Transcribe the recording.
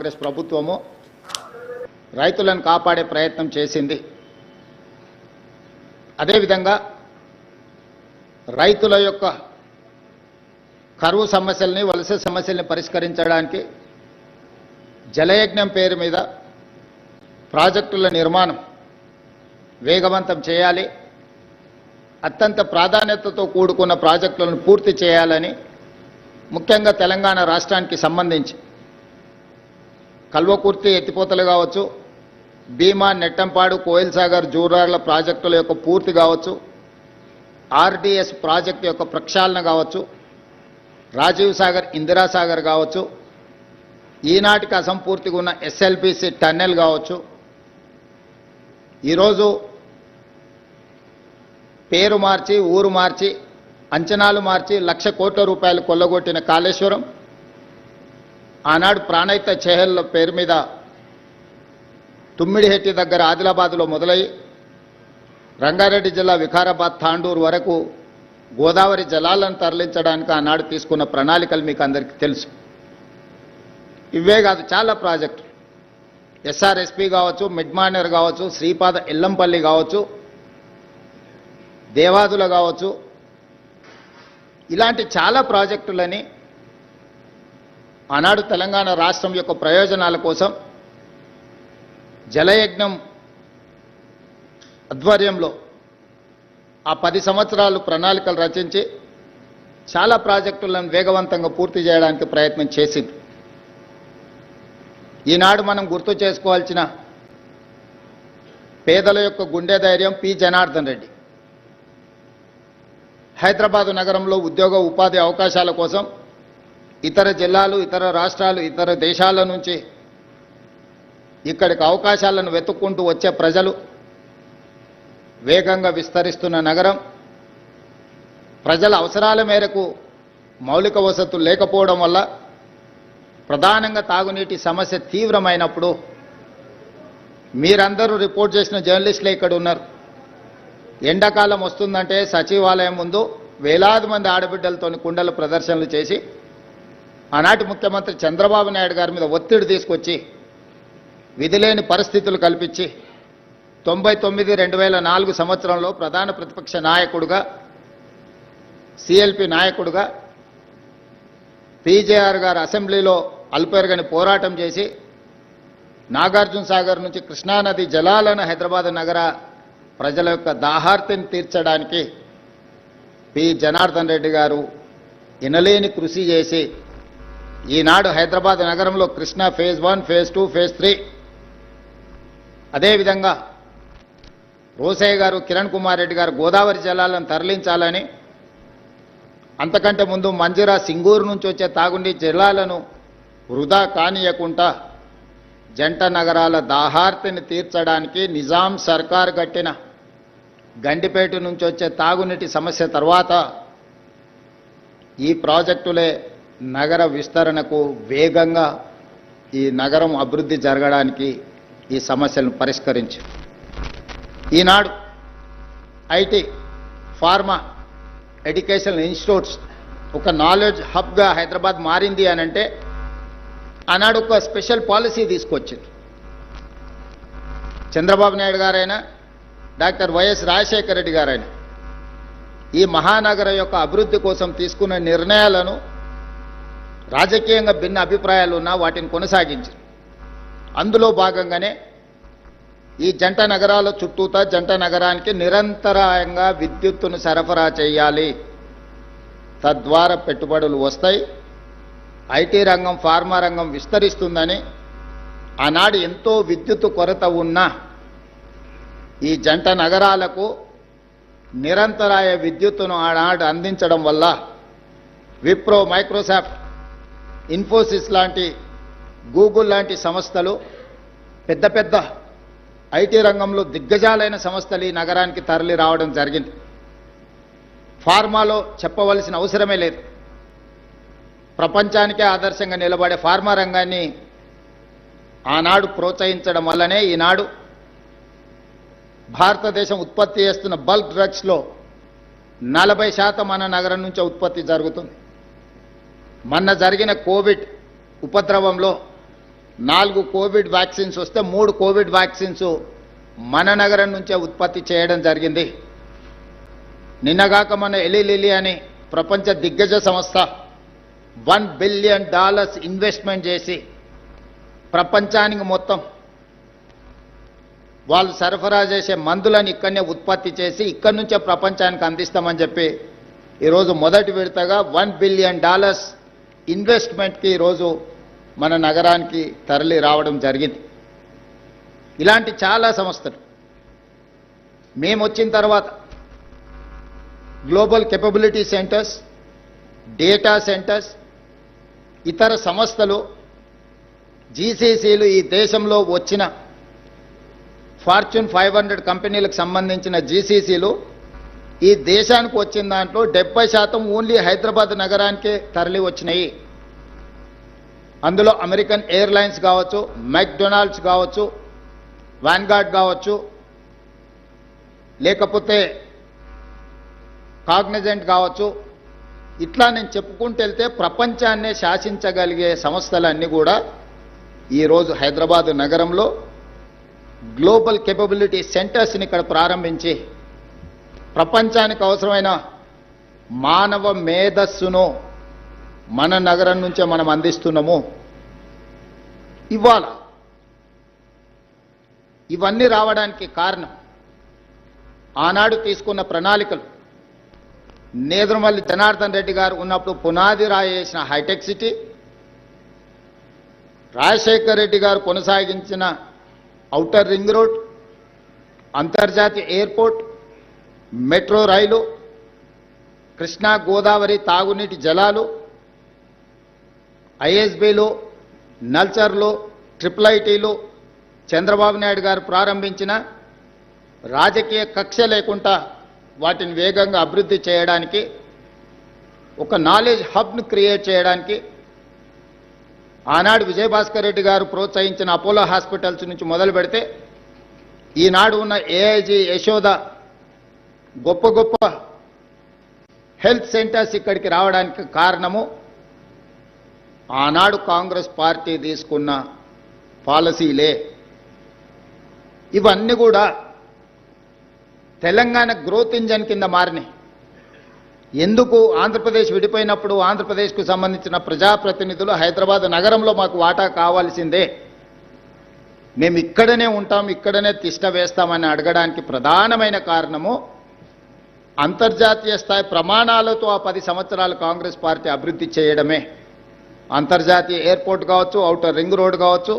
కాంగ్రెస్ ప్రభుత్వము రైతులను కాపాడే ప్రయత్నం చేసింది. అదేవిధంగా రైతుల యొక్క కరువు సమస్యల్ని, వలస సమస్యల్ని పరిష్కరించడానికి జలయజ్ఞం పేరు మీద ప్రాజెక్టుల నిర్మాణం వేగవంతం చేయాలి, అత్యంత ప్రాధాన్యతతో కూడుకున్న ప్రాజెక్టులను పూర్తి చేయాలని ముఖ్యంగా తెలంగాణ రాష్ట్రానికి సంబంధించి కల్వకుర్తి ఎత్తిపోతలు కావచ్చు, భీమా, నెట్టంపాడు, కోయిల్ సాగర్, జూరార్ల ప్రాజెక్టుల యొక్క పూర్తి కావచ్చు, ఆర్డీఎస్ ప్రాజెక్టు యొక్క ప్రక్షాళన కావచ్చు, రాజీవ్ సాగర్, ఇందిరా సాగర్ కావచ్చు, ఈనాటికి అసంపూర్తిగా ఉన్న ఎస్ఎల్బిసి టన్నెల్ కావచ్చు, ఈరోజు పేరు మార్చి, ఊరు మార్చి, అంచనాలు మార్చి 1,00,000 కోట్ల రూపాయలు కొల్లగొట్టిన కాళేశ్వరం, ఆనాడు ప్రాణహిత చెహెల్ పేరు మీద తుమ్మిడిహెట్టి దగ్గర ఆదిలాబాద్లో మొదలయ్యి రంగారెడ్డి జిల్లా వికారాబాద్, తాండూరు వరకు గోదావరి జలాలను తరలించడానికి ఆనాడు తీసుకున్న ప్రణాళికలు మీకు అందరికీ తెలుసు. ఇవే కాదు, చాలా ప్రాజెక్టులు, ఎస్ఆర్ఎస్పి కావచ్చు, మిడ్మానేర్ కావచ్చు, శ్రీపాద ఎల్లంపల్లి కావచ్చు, దేవాదుల కావచ్చు, ఇలాంటి చాలా ప్రాజెక్టులని ఆనాడు తెలంగాణ రాష్ట్రం యొక్క ప్రయోజనాల కోసం జలయజ్ఞం ఆధ్వర్యంలో ఆ 10 సంవత్సరాలు ప్రణాళికలు రచించి చాలా ప్రాజెక్టులను వేగవంతంగా పూర్తి చేయడానికి ప్రయత్నం చేసింది. ఈనాడు మనం గుర్తు చేసుకోవాల్సిన పేదల యొక్క గుండె ధైర్యం పి. జనార్దన్ రెడ్డి హైదరాబాదు నగరంలో ఉద్యోగ ఉపాధి అవకాశాల కోసం ఇతర జిల్లాలు, ఇతర రాష్ట్రాలు, ఇతర దేశాల నుంచి ఇక్కడికి అవకాశాలను వెతుక్కుంటూ వచ్చే ప్రజలు, వేగంగా విస్తరిస్తున్న నగరం, ప్రజల అవసరాల మేరకు మౌలిక వసతులు లేకపోవడం వల్ల ప్రధానంగా తాగునీటి సమస్య తీవ్రమైనప్పుడు మీరందరూ రిపోర్ట్ చేసిన జర్నలిస్టులే ఇక్కడ ఉన్నారు. ఎండాకాలం వస్తుందంటే సచివాలయం ముందు వేలాది మంది ఆడబిడ్డలతో కుండల ప్రదర్శనలు చేసి ఆనాటి ముఖ్యమంత్రి చంద్రబాబు నాయుడు గారి మీద ఒత్తిడి తీసుకొచ్చి విధిలేని పరిస్థితులు కల్పించి 99-2004 సంవత్సరంలో ప్రధాన ప్రతిపక్ష నాయకుడుగా, సిఎల్పి నాయకుడుగా పీజేఆర్ గారు అసెంబ్లీలో అల్పెరగని పోరాటం చేసి నాగార్జున సాగర్ నుంచి కృష్ణానది జలాలను హైదరాబాద్ నగర ప్రజల యొక్క దాహార్తిని తీర్చడానికి పి. జనార్దన్ రెడ్డి గారు ఎనలేని కృషి చేసి ఈనాడు హైదరాబాద్ నగరంలో కృష్ణా ఫేజ్ 1, ఫేజ్ 2, ఫేజ్ 3, అదేవిధంగా రోసయ్య గారు, కిరణ్ కుమార్ రెడ్డి గారు గోదావరి జలాలను తరలించాలని, అంతకంటే ముందు మంజిరా, సింగూరు నుంచి వచ్చే తాగునీటి జలాలను వృధా కానియకుండా జంట నగరాల దాహార్తిని తీర్చడానికి నిజాం సర్కార్ కట్టిన గండిపేట నుంచి వచ్చే తాగునీటి సమస్య తర్వాత ఈ ప్రాజెక్టులే నగర విస్తరణకు, వేగంగా ఈ నగరం అభివృద్ధి జరగడానికి ఈ సమస్యలను పరిష్కరించి ఈనాడు ఐటీ, ఫార్మా, ఎడ్యుకేషనల్ ఇన్స్టిట్యూట్స్ ఒక నాలెడ్జ్ హబ్గా హైదరాబాద్ మారింది అనంటే ఆనాడు ఒక స్పెషల్ పాలసీ తీసుకొచ్చింది. చంద్రబాబు నాయుడు గారైనా, డాక్టర్ వైఎస్ రాజశేఖర రెడ్డి గారైనా ఈ మహానగర యొక్క అభివృద్ధి కోసం తీసుకున్న నిర్ణయాలను రాజకీయంగా భిన్న అభిప్రాయాలు ఉన్నా వాటిని కొనసాగించారు. అందులో భాగంగానే ఈ జంట నగరాల చుట్టూతా జంట నగరానికి నిరంతరాయంగా విద్యుత్తును సరఫరా చేయాలి, తద్వారా పెట్టుబడులు వస్తాయి, ఐటీ రంగం, ఫార్మా రంగం విస్తరిస్తుందని ఆనాడు ఎంతో విద్యుత్తు కొరత ఉన్న ఈ జంట నగరాలకు నిరంతరాయ విద్యుత్తును ఆనాడు అందించడం వల్ల విప్రో, మైక్రోసాఫ్ట్, ఇన్ఫోసిస్ లాంటి, గూగుల్ లాంటి సంస్థలు, పెద్ద పెద్ద ఐటీ రంగంలో దిగ్గజాలైన సంస్థలు ఈ నగరానికి తరలి రావడం జరిగింది. ఫార్మాలో చెప్పవలసిన అవసరమే లేదు. ప్రపంచానికే ఆదర్శంగా నిలబడే ఫార్మా రంగాన్ని ఆనాడు ప్రోత్సహించడం వల్లనే ఈనాడు భారతదేశం ఉత్పత్తి చేస్తున్న బల్క్ డ్రగ్స్లో 40% మన నగరం నుంచే ఉత్పత్తి జరుగుతుంది. మొన్న జరిగిన కోవిడ్ ఉపద్రవంలో 4 కోవిడ్ వ్యాక్సిన్స్ వస్తే 3 కోవిడ్ వ్యాక్సిన్స్ మన నగరం నుంచే ఉత్పత్తి చేయడం జరిగింది. నిన్నగాక మన ఎలిలిలి అని ప్రపంచ దిగ్గజ సంస్థ $1 బిలియన్ ఇన్వెస్ట్మెంట్ చేసి ప్రపంచానికి మొత్తం వాళ్ళు సరఫరా చేసే మందులను ఇక్కడనే ఉత్పత్తి చేసి ఇక్కడి నుంచే ప్రపంచానికి అందిస్తామని చెప్పి ఈరోజు మొదటి విడతగా $1 బిలియన్ ఇన్వెస్ట్మెంట్కి ఈరోజు మన నగరానికి తరలి రావడం జరిగింది. ఇలాంటి చాలా సంస్థలు మేము వచ్చిన తర్వాత global capability centres, data centres, ఇతర సంస్థలు, జీసీసీలు, ఈ దేశంలో వచ్చిన ఫార్చ్యూన్ 500 కంపెనీలకు సంబంధించిన జీసీసీలు ఈ దేశానికి వచ్చిన దాంట్లో 70% ఓన్లీ హైదరాబాద్ నగరానికే తరలి వచ్చినాయి. అందులో అమెరికన్ ఎయిర్లైన్స్ కావచ్చు, మెక్డొనాల్డ్స్ కావచ్చు, వాన్గార్డ్ కావచ్చు, లేకపోతే కాగ్నిజెంట్ కావచ్చు, ఇట్లా నేను చెప్పుకుంటూ వెళ్తే ప్రపంచాన్నే శాసించగలిగే సంస్థలన్నీ కూడా ఈరోజు హైదరాబాద్ నగరంలో గ్లోబల్ కేపబిలిటీ సెంటర్స్ని ఇక్కడ ప్రారంభించి ప్రపంచానికి అవసరమైన మానవ మేధస్సును మన నగరం నుంచే మనం అందిస్తున్నాము. ఇవాళ ఇవన్నీ రావడానికి కారణం ఆనాడు తీసుకున్న ప్రణాళికలు. నేదురుమల్లి జనార్దన్ రెడ్డి గారు ఉన్నప్పుడు పునాది రాయేసిన హైటెక్ సిటీ, రాజశేఖర్ రెడ్డి గారు కొనసాగించిన ఔటర్ రింగ్ రోడ్, అంతర్జాతీయ ఎయిర్పోర్ట్, మెట్రో రైలు, కృష్ణా గోదావరి తాగునీటి జలాలు, ఐఎస్బీలు, నల్చర్లు, ట్రిపుల్ ఐటీలు, చంద్రబాబు నాయుడు గారు ప్రారంభించిన రాజకీయ కక్ష లేకుండా వాటిని వేగంగా అభివృద్ధి చేయడానికి, ఒక నాలెడ్జ్ హబ్ను క్రియేట్ చేయడానికి ఆనాడు విజయభాస్కర్ రెడ్డి గారు ప్రోత్సహించిన అపోలో హాస్పిటల్స్ నుంచి మొదలు పెడితే ఈనాడు ఉన్న ఏఐజీ, యశోద, గొప్ప గొప్ప హెల్త్ సెంటర్స్ ఇక్కడికి రావడానికి కారణము ఆనాడు కాంగ్రెస్ పార్టీ తీసుకున్న పాలసీలే. ఇవన్నీ కూడా తెలంగాణ గ్రోత్ ఇంజన్ కింద మారినాయి. ఎందుకు ఆంధ్రప్రదేశ్ విడిపోయినప్పుడు ఆంధ్రప్రదేశ్కు సంబంధించిన ప్రజాప్రతినిధులు హైదరాబాద్ నగరంలో మాకు వాటా కావాల్సిందే, మేము ఇక్కడనే ఉంటాం, ఇక్కడనే తిష్ట వేస్తామని అడగడానికి ప్రధానమైన కారణము అంతర్జాతీయ స్థాయి ప్రమాణాలతో ఆ 10 సంవత్సరాలు కాంగ్రెస్ పార్టీ అభివృద్ధి చేయడమే. అంతర్జాతీయ ఎయిర్పోర్ట్ కావచ్చు, ఔటర్ రింగ్ రోడ్ కావచ్చు,